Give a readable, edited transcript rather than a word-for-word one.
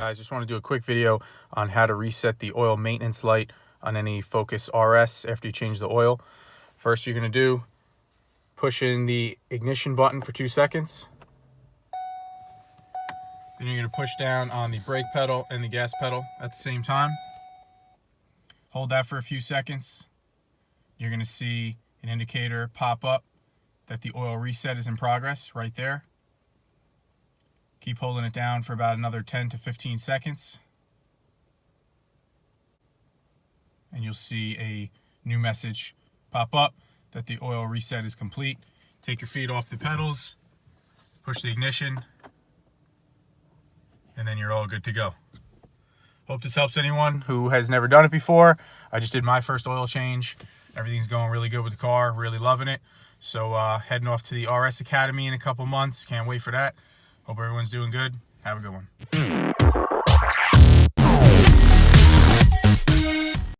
Guys, just want to do a quick video on how to reset the oil maintenance light on any Focus RS after you change the oil. First, you're going to do, push in the ignition button for 2 seconds. Then you're going to push down on the brake pedal and the gas pedal at the same time. Hold that for a few seconds. You're going to see an indicator pop up that the oil reset is in progress right there. Keep holding it down for about another 10 to 15 seconds. And you'll see a new message pop up that the oil reset is complete. Take your feet off the pedals, push the ignition, and then you're all good to go. Hope this helps anyone who has never done it before. I just did my first oil change. Everything's going really good with the car, really loving it. So heading off to the RS Academy in a couple months. Can't wait for that. Hope everyone's doing good. Have a good one.